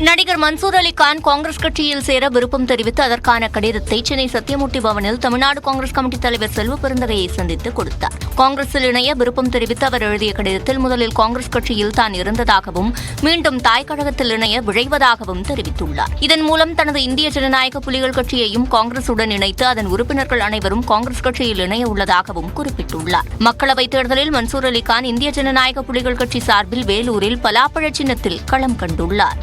நடிகர் மன்சூர் அலிகான் காங்கிரஸ் கட்சியில் சேர விருப்பம் தெரிவித்து அதற்கான கடிதத்தை சென்னை சத்தியமூர்த்தி பவனில் தமிழ்நாடு காங்கிரஸ் கமிட்டி தலைவர் செல்வ பெருந்தகையை சந்தித்து கொடுத்தார். காங்கிரஸில் இணைய விருப்பம் தெரிவித்து அவர் எழுதிய கடிதத்தில் முதலில் காங்கிரஸ் கட்சியில் தான் இருந்ததாகவும் மீண்டும் தாய் கழகத்தில் இணைய விழைவதாகவும் தெரிவித்துள்ளார். இதன் மூலம் தனது இந்திய ஜனநாயக புலிகள் கட்சியையும் காங்கிரசுடன் இணைத்து அதன் உறுப்பினர்கள் அனைவரும் காங்கிரஸ் கட்சியில் இணைய உள்ளதாகவும் குறிப்பிட்டுள்ளார். மக்களவைத் தேர்தலில் மன்சூர் அலிகான் இந்திய ஜனநாயக புலிகள் கட்சி சார்பில் வேலூரில் பலாப்பழ சின்னத்தில் களம் கண்டுள்ளார்.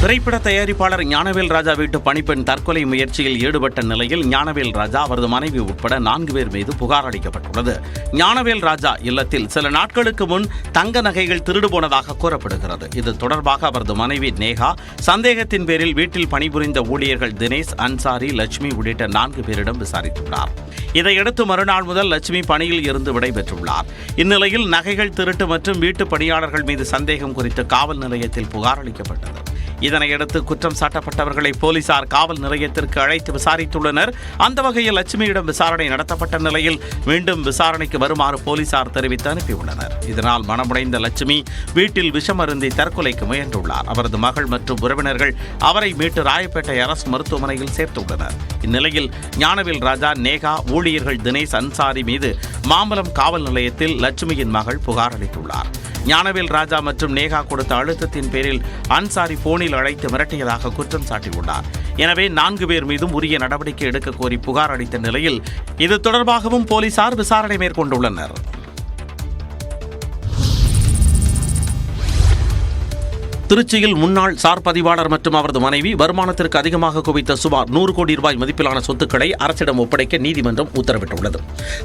திரைப்பட தயாரிப்பாளர் ஞானவேல் ராஜா வீட்டு பணிப்பெண் தற்கொலை முயற்சியில் ஈடுபட்ட நிலையில் ஞானவேல் ராஜா அவரது மனைவி உட்பட 4 பேர் மீது புகார் அளிக்கப்பட்டுள்ளது. ஞானவேல் ராஜா இல்லத்தில் சில நாட்களுக்கு முன் தங்க நகைகள் திருடு போனதாக கூறப்படுகிறது. இது தொடர்பாக அவரது மனைவி நேகா சந்தேகத்தின் பேரில் வீட்டில் பணிபுரிந்த ஊழியர்கள் தினேஷ், அன்சாரி, லட்சுமி உள்ளிட்ட 4 பேரிடம் விசாரித்துள்ளார். இதையடுத்து மறுநாள் முதல் லட்சுமி பணியில் இருந்து விடைபெற்றுள்ளார். இந்நிலையில் நகைகள் திருட்டு மற்றும் வீட்டு பணியாளர்கள் மீது சந்தேகம் குறித்து காவல் நிலையத்தில் புகார் அளிக்கப்பட்டது. இதனையடுத்து குற்றம் சாட்டப்பட்டவர்களை போலீசார் காவல் நிலையத்திற்கு அழைத்து விசாரித்துள்ளனர். அந்த வகையில் லட்சுமியிடம் விசாரணை நடத்தப்பட்ட நிலையில் மீண்டும் விசாரணைக்கு வருமாறு போலீசார் தெரிவித்து அனுப்பியுள்ளனர். இதனால் மனமுடைந்த லட்சுமி வீட்டில் விஷம் அருந்தி தற்கொலைக்கு முயன்றுள்ளார். அவரது மகள் மற்றும் உறவினர்கள் அவரை மீட்டு ராயப்பேட்டை அரசு மருத்துவமனையில் சேர்த்துள்ளனர். இந்நிலையில் ஞானவேல் ராஜா, நேகா, ஊழியர்கள் தினேஷ், அன்சாரி மீது மாம்பலம் காவல் நிலையத்தில் லட்சுமியின் மகள் புகார் அளித்துள்ளார். ஞானவேல் ராஜா மற்றும் நேகா கொடுத்த அழுத்தத்தின் பேரில் அன்சாரி போனில் அழைத்து மிரட்டியதாக குற்றம் சாட்டியுள்ளார். எனவே 4 பேர் மீதும் உரிய நடவடிக்கை எடுக்க கோரி புகார் அளித்த நிலையில் இது தொடர்பாகவும் போலீசார் விசாரணை மேற்கொண்டுள்ளனர். திருச்சியில் முன்னாள் சார் பதிவாளர் மற்றும் அவரது மனைவி வருமானத்திற்கு அதிகமாக குவித்த சுமார் 100 கோடி ரூபாய் மதிப்பிலான சொத்துக்களை அரசிடம் ஒப்படைக்க நீதிமன்றம் உத்தரவிட்டுள்ளது.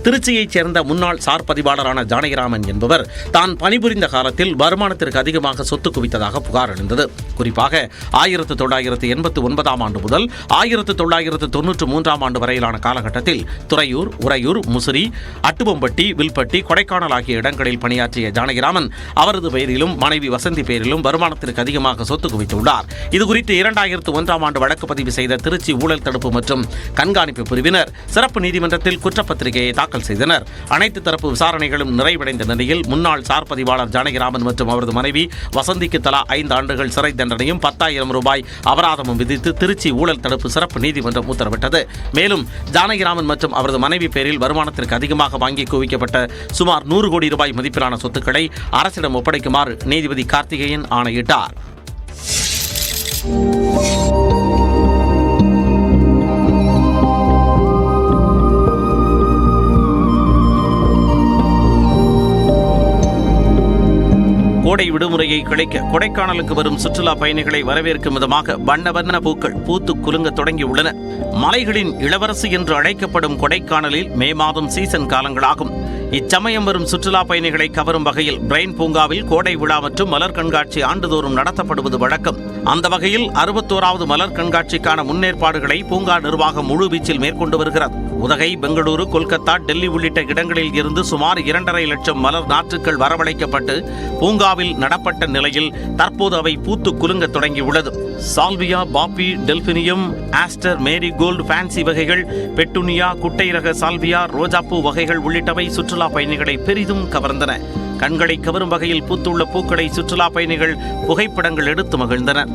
திருச்சியைச் சேர்ந்த முன்னாள் சார் பதிவாளரான ஜானகிராமன் என்பவர் தான் பணிபுரிந்த காலத்தில் வருமானத்திற்கு அதிகமாக சொத்து குவித்ததாக புகார் எழுந்தது. குறிப்பாக 1989 ஆண்டு முதல் 1993 ஆண்டு வரையிலான காலகட்டத்தில் துறையூர், உறையூர், முசிறி, அட்டுவம்பட்டி, வில்பட்டி, கொடைக்கானல் ஆகிய இடங்களில் பணியாற்றிய ஜானகிராமன் அவரது பெயரிலும் மனைவி வசந்தி பெயரிலும் வருமானத்திற்கு அதிகமாக சொத்து குவித்துள்ளார். இதுகுறித்து 2001 ஆண்டு வழக்கு பதிவு செய்த திருச்சி ஊழல் தடுப்பு மற்றும் கண்காணிப்பு பிரிவினர் சிறப்பு நீதிமன்றத்தில் குற்றப்பத்திரிகையை தாக்கல் செய்தனர். அனைத்து தரப்பு விசாரணைகளும் நிறைவடைந்த நிலையில் முன்னாள் சார் பதிவாளர் ஜானகிராமன் மற்றும் அவரது மனைவி வசந்திக்கு தலா 5 ஆண்டுகள் சிறை தண்டனையும் 10,000 ரூபாய் அபராதமும் விதித்து திருச்சி ஊழல் தடுப்பு சிறப்பு நீதிமன்றம் உத்தரவிட்டது. மேலும் ஜானகிராமன் மற்றும் அவரது மனைவி பேரில் வருமானத்திற்கு அதிகமாக வாங்கி குவிக்கப்பட்ட சுமார் 100 கோடி ரூபாய் மதிப்பிலான சொத்துக்களை அரசிடம் ஒப்படைக்குமாறு நீதிபதி கார்த்திகேயன் ஆணையிட்டார். கோடை விடுமுறையை கழிக்க கொடைக்கானலுக்கு வரும் சுற்றுலா பயணிகளை வரவேற்கும் விதமாக வண்ண வண்ண பூக்கள் பூத்து குலுங்க தொடங்கியுள்ளன. மலைகளின் இளவரசி என்று அழைக்கப்படும் கொடைக்கானலில் மே மாதம் சீசன் காலங்களாகும். இச்சமயம் வரும் சுற்றுலா பயணிகளை கவரும் வகையில் பிரைன் பூங்காவில் கோடை விழா மற்றும் மலர் கண்காட்சி ஆண்டுதோறும் நடத்தப்படுவது வழக்கம். அந்த வகையில் 61வது மலர் கண்காட்சிக்கான முன்னேற்பாடுகளை பூங்கா நிர்வாகம் முழுவீச்சில் மேற்கொண்டு வருகிறது. உதகை, பெங்களூரு, கொல்கத்தா, டெல்லி உள்ளிட்ட இடங்களில் இருந்து சுமார் 2.5 லட்சம் மலர் நாற்றுக்கள் வரவழைக்கப்பட்டு பூங்காவில் நடப்பட்ட நிலையில் தற்போது அவை பூத்து குலுங்க தொடங்கியுள்ளது. சால்வியா, பாப்பி, டெல்பினியம், ஆஸ்டர், மேரி கோல்டு, ஃபேன்சி வகைகள், பெட்டுனியா, குட்டை ரக சால்வியா, ரோஜாப்பூ வகைகள் உள்ளிட்டவை சுற்றுலா பயணிகளை பெரிதும் கவர்ந்தன. கண்களை கவரும் வகையில் பூத்துள்ள பூக்களை சுற்றுலா பயணிகள் புகைப்படங்கள் எடுத்து மகிழ்ந்தனர்.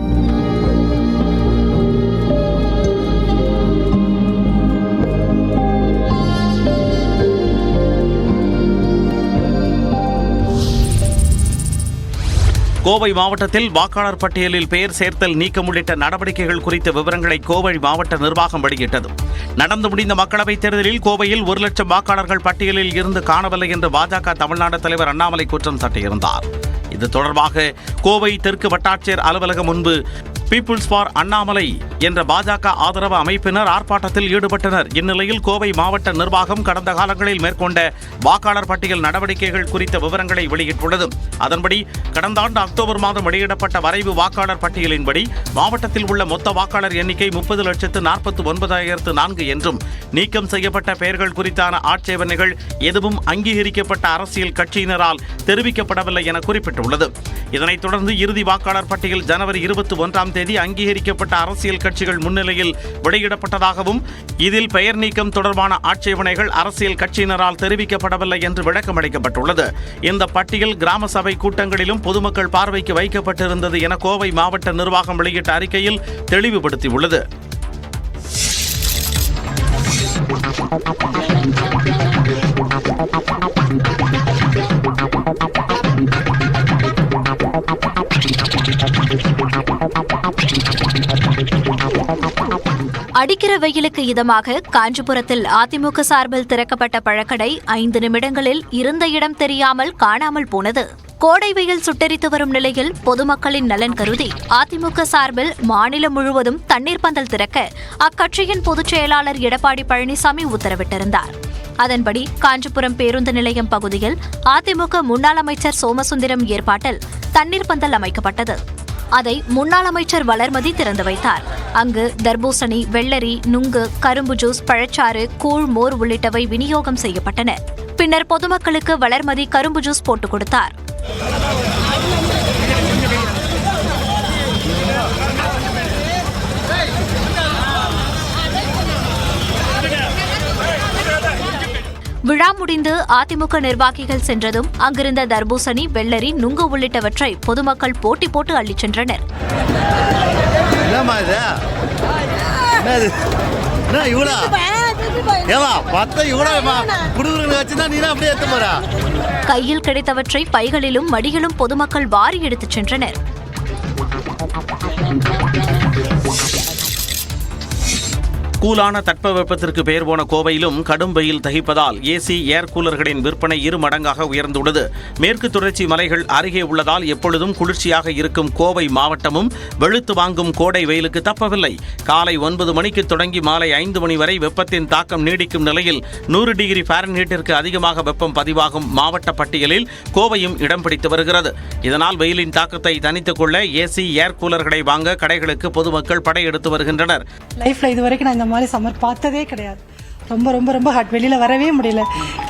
கோவை மாவட்டத்தில் வாக்காளர் பட்டியலில் பெயர் சேர்த்தல், நீக்கம் உள்ளிட்ட நடவடிக்கைகள் குறித்த விவரங்களை கோவை மாவட்ட நிர்வாகம் வெளியிட்டது. நடந்து முடிந்த மக்களவைத் தேர்தலில் கோவையில் 1 லட்சம் வாக்காளர்கள் பட்டியலில் இருந்து காணவில்லை என்று பாஜக தமிழ்நாடு தலைவர் அண்ணாமலை குற்றம் சாட்டியிருந்தார். இது தொடர்பாக கோவை தெற்கு வட்டாட்சியர் அலுவலகம் முன்பு பீப்புள்ஸ் ஃபார் அண்ணாமலை என்ற பாஜக ஆதரவு அமைப்பினர் ஆர்ப்பாட்டத்தில் ஈடுபட்டனர். இந்நிலையில் கோவை மாவட்ட நிர்வாகம் கடந்த காலங்களில் மேற்கொண்ட வாக்காளர் பட்டியல் நடவடிக்கைகள் குறித்த விவரங்களை வெளியிட்டுள்ளது. அதன்படி கடந்த ஆண்டு அக்டோபர் மாதம் வெளியிடப்பட்ட வரைவு வாக்காளர் பட்டியலின்படி மாவட்டத்தில் உள்ள மொத்த வாக்காளர் எண்ணிக்கை 30,49,004 என்றும் நீக்கம் செய்யப்பட்ட பெயர்கள் குறித்தான ஆட்சேபனைகள் எதுவும் அங்கீகரிக்கப்பட்ட அரசியல் கட்சியினரால் தெரிவிக்கப்படவில்லை என குறிப்பிட்டுள்ளது. இதனைத் தொடர்ந்து இறுதி வாக்காளர் பட்டியல் ஜனவரி 21 அங்கீகரிக்கப்பட்ட அரசியல் கட்சிகள் முன்னிலையில் வெளியிடப்பட்டதாகவும் இதில் பெயர் நீக்கம் தொடர்பான ஆட்சேபனைகள் அரசியல் கட்சியினரால் தெரிவிக்கப்படவில்லை என்று விளக்கமளிக்கப்பட்டுள்ளது. இந்த பட்டியல் கிராம சபை கூட்டங்களிலும் பொதுமக்கள் பார்வைக்கு வைக்கப்பட்டிருந்தது என கோவை மாவட்ட நிர்வாகம் வெளியிட்ட அறிக்கையில் தெளிவுபடுத்தியுள்ளது. அடிக்கிற வெயிலுக்கு இதமாக காஞ்சிபுரத்தில் அதிமுக சார்பில் திறக்கப்பட்ட பழக்கடை 5 நிமிடங்களில் இருந்த இடம் தெரியாமல் காணாமல் போனது. கோடை வெயில் சுட்டெரித்து வரும் நிலையில் பொதுமக்களின் நலன் கருதி அதிமுக சார்பில் மாநிலம் முழுவதும் தண்ணீர் பந்தல் திறக்க அக்கட்சியின் பொதுச் செயலாளர் எடப்பாடி பழனிசாமி உத்தரவிட்டிருந்தார். அதன்படி காஞ்சிபுரம் பேருந்து நிலையம் பகுதியில் அதிமுக முன்னாள் அமைச்சர் சோமசுந்தரம் ஏற்பாட்டில் தண்ணீர் பந்தல் அமைக்கப்பட்டது. அதை முன்னாள் அமைச்சர் வளர்மதி திறந்து வைத்தார். அங்கு தர்பூசணி, வெள்ளரி, நுங்கு, கரும்பு ஜூஸ், பழச்சாறு, கூழ், மோர் உள்ளிட்டவை விநியோகம் செய்யப்பட்டன. பின்னர் பொதுமக்களுக்கு வளர்மதி கரும்பு ஜூஸ் போட்டுக் கொடுத்தார். விழா முடிந்து அதிமுக நிர்வாகிகள் சென்றதும் அங்கிருந்த தர்பூசணி, வெள்ளரி, நுங்கு உள்ளிட்டவற்றை பொதுமக்கள் போட்டி போட்டு அள்ளிச் சென்றனர். கையில் கிடைத்தவற்றை பைகளிலும் மடியிலும் பொதுமக்கள் வாரி எடுத்துச் சென்றனர். கூலான தட்பவெப்பத்திற்கு பெயர் போன கோவையிலும் கடும் வெயில் தகிப்பதால் ஏசி ஏர் கூலர்களின் விற்பனை 2 மடங்காக உயர்ந்துள்ளது. மேற்கு தொடர்ச்சி மலைகள் அருகே உள்ளதால் எப்பொழுதும் குளிர்ச்சியாக இருக்கும் கோவை மாவட்டமும் வெளுத்து வாங்கும் கோடை வெயிலுக்கு தப்பவில்லை. காலை 9 மணிக்கு தொடங்கி மாலை 5 மணி வரை வெப்பத்தின் தாக்கம் நீடிக்கும் நிலையில் 100 டிகிரி ஃபாரன்ஹீட்டிற்கு அதிகமாக வெப்பம் பதிவாகும் மாவட்ட பட்டியலில் கோவையும் இடம் பிடித்து வருகிறது. இதனால் வெயிலின் தாக்கத்தை தணித்துக் கொள்ள ஏசி ஏர் கூலர்களை வாங்க கடைகளுக்கு பொதுமக்கள் படையெடுத்து வருகின்றனர். லைஃப்ல இதுவரைக்கும் நான் இந்த மாதிரி சம்மர் பார்த்ததே கிடையாது. ரொம்ப ரொம்ப ரொம்ப ஹாட், வெளியில வரவே முடியல.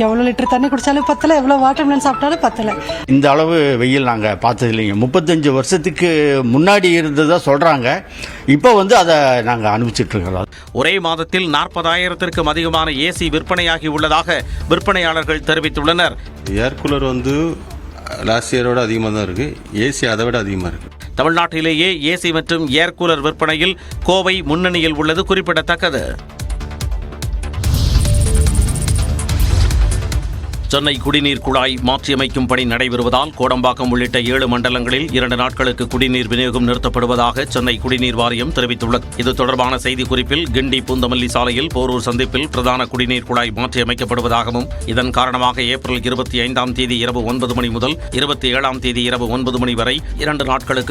எவ்வளவு லிட்டர் தண்ணி குடிச்சாலும் பத்தல, எவ்வளவு வாட்டர் மெலன் சாப்பிட்டாலும் பத்தல. இந்த அளவு வெயில் நாங்கள் பார்த்தது இல்லைங்க. 35 வருஷத்துக்கு முன்னாடி இருந்ததா சொல்றாங்க. இப்போ அதை நாங்கள் அனுபவிச்சுட்டு இருக்கிறோம். ஒரே மாதத்தில் 40,000த்திற்கும் அதிகமான ஏசி விற்பனையாகி உள்ளதாக விற்பனையாளர்கள் தெரிவித்துள்ளனர். ஏர் கூலர் லாஸ்ட் இயரோட அதிகமாக தான் இருக்கு. ஏசி அதை விட அதிகமாக இருக்கு. தமிழ்நாட்டிலேயே ஏசி மற்றும் ஏர் கூலர் விற்பனையில் கோவை முன்னணியில் உள்ளது குறிப்பிடத்தக்கது. சென்னை குடிநீர் குழாய் மாற்றியமைக்கும் பணி நடைபெறுவதால் கோடம்பாக்கம் உள்ளிட்ட 7 மண்டலங்களில் 2 நாட்களுக்கு குடிநீர் விநியோகம் நிறுத்தப்படுவதாக சென்னை குடிநீர் வாரியம் தெரிவித்துள்ளது. இது தொடர்பான செய்திக்குறிப்பில் கிண்டி பூந்தமல்லி சாலையில் போரூர் சந்திப்பில் பிரதான குடிநீர் குழாய் மாற்றியமைக்கப்படுவதாகவும் இதன் காரணமாக ஏப்ரல் 25ஆம் தேதி இரவு 9 மணி முதல் 27ஆம் தேதி இரவு 9 மணி வரை 2 நாட்களுக்கு